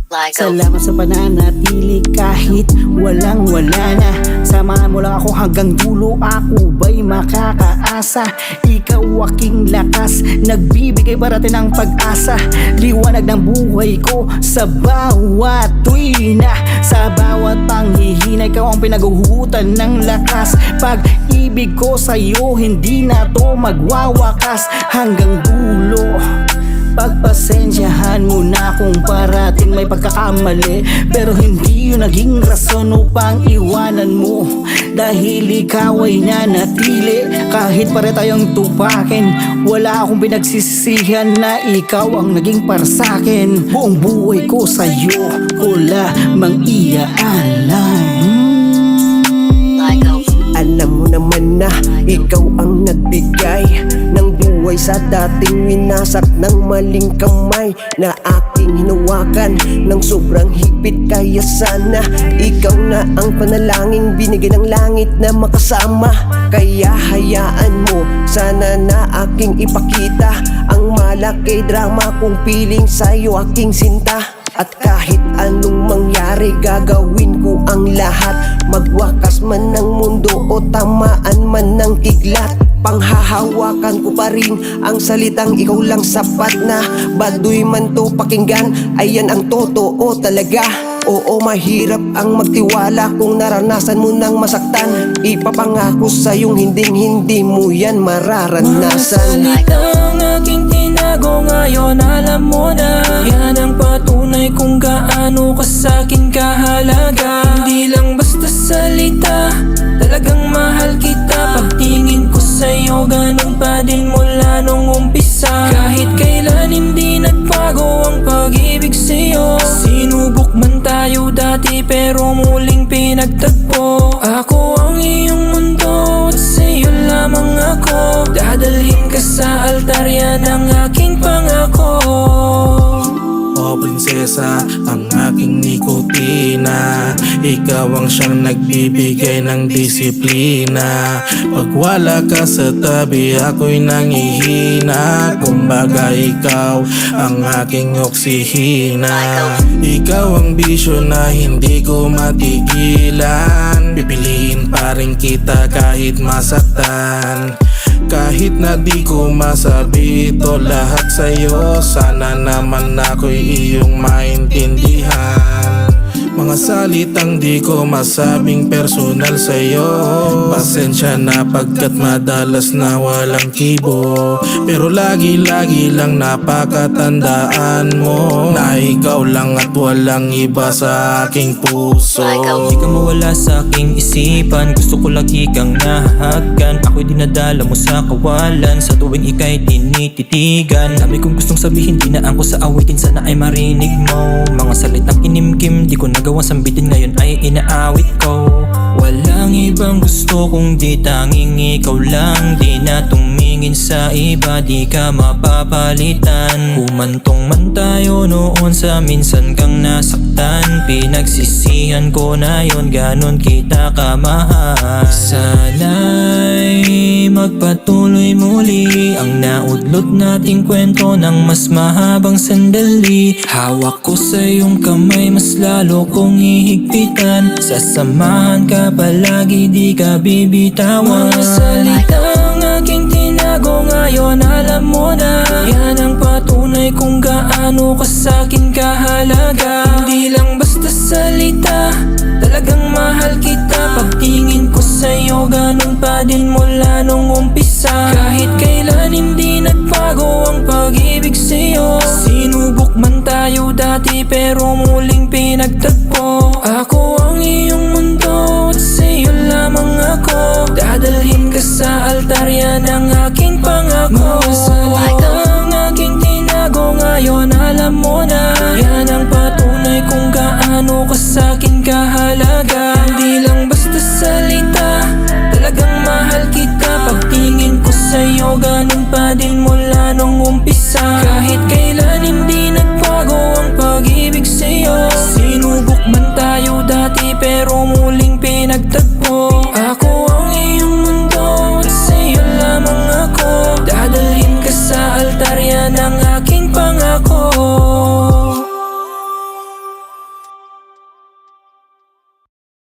Salamat sa pananatili kahit walang-wala na. Samahan mo lang ako hanggang dulo, ako ba'y makakaasa. Ikaw aking lakas, nagbibigay parating ng pag-asa. Liwanag ng buhay ko sa bawat tuwina. Sa bawat panghihina, ikaw ang pinaguhutan ng lakas. Pag-ibig ko sa'yo, hindi na to magwawakas hanggang dulo. Pagpasensyahan mo na kung parating may pagkakamali, pero hindi yun naging rason upang iwanan mo. Dahil ikaw ay nanatili kahit pare tayong tupakin. Wala akong pinagsisisihan na ikaw ang naging para sa'kin. Buong buhay ko sa'yo ko lamang iaalay. Alam mo naman na ikaw ang nagbigay ng buhay sa dating winasak ng maling kamay na aking hinawakan ng sobrang higpit. Kaya sana ikaw na ang panalangin binigay ng langit na makasama. Kaya hayaan mo sana na aking ipakita ang malaki drama kong piling sa'yo aking sinta. At kahit anong mangyari, gagawin ko ang lahat. Magwakas man ng mundo o tamaan man ng kidlat, panghahawakan ko pa rin ang salitang ikaw lang sapat na. Baduy man to pakinggan, ayan ang totoo talaga. Oo, mahirap ang magtiwala kung naranasan mo nang masaktan. Ipapangako sa'yong hindi mo yan mararanasan. Mga salitang aking tinago ngayon, alam mo na yan ang patunay kung gaano ka sa'kin kahalaga. Hindi lang basta salita, talagang mahal kita. Pagtingin ko sa'yo, ganun pa din mula nung umpisa. Kahit kailan hindi nagbago ang pag-ibig sa'yo. Sinubok man tayo dati pero muling pinagtagpo. Ako ang iyong mundo at sa'yo lamang ako. Dadalhin ka sa altar, yan ang aking pangako. O prinsesa, ang aking nikotina, ikaw ang siyang nagbibigay ng disiplina. Pag wala ka sa tabi, ako'y nangihina. Kumbaga ikaw ang aking oksihina. Ikaw ang bisyo na hindi ko matigilan. Pipiliin pa rin kita kahit masaktan. Kahit na di ko masabi ito lahat sa'yo, sana naman ako'y iyong maintindihan. Mga salitang di ko masabing personal sa'yo, pasensya na pagkat madalas na walang kibo. Pero lagi-lagi lang napakatandaan mo na ikaw lang at walang iba sa aking puso. Di ka mawala sa aking isipan, gusto ko lagi kang nahahagan. Ako'y dinadala mo sa kawalan, sa tuwing ika'y tinititigan. Dami kong gustong sabihin, dinaan ko sa awitin, sana ay marinig mo. Mga salitang kinimkim, di ko nagawang sambitin, ngayon ay inaawit ko. Walang ibang gusto kung di tanging ikaw lang. Di na tumingin sa iba, di ka mapapalitan. Humantong man tayo noon sa minsan kang nasaktan. Pinagsisihan ko na yon, ganon kita kamahal. Sana'y magpatuloy muli ang naudlot nating kwento ng mas mahabang sandali. Hawak ko sa iyong kamay, mas lalo kong ihigpitan. Sasamahan ka palagi, di ka bibitawan. Mga salitang aking tinago ngayon, alam mo na yan ang patunay kung gaano ka sa'kin kahalaga. Hindi lang basta salita, talagang mahal kita. Pagtingin ko sa'yo, ganun pa din mula nung umpisa. Kahit kailan hindi nagbago ang pag-ibig sa'yo. Sinubok man tayo dati pero muling pinagtagpo. Ako ang iyong mundo at sa'yo lamang ako. Dadalhin ka sa altar, yan ang aking pangako. Mga salitang aking tinago ngayon, alam mo na yan ang patunay kung gaano ka sa'kin kahalaga. Hindi lang basta salita, talagang mahal kita. Pagtingin ko sa'yo, ganun pa din mula nung umpisa. Kahit kailan hindi nagbago ang pag-ibig sa'yo. Sinubok man tayo dati pero muling pinagtagpo.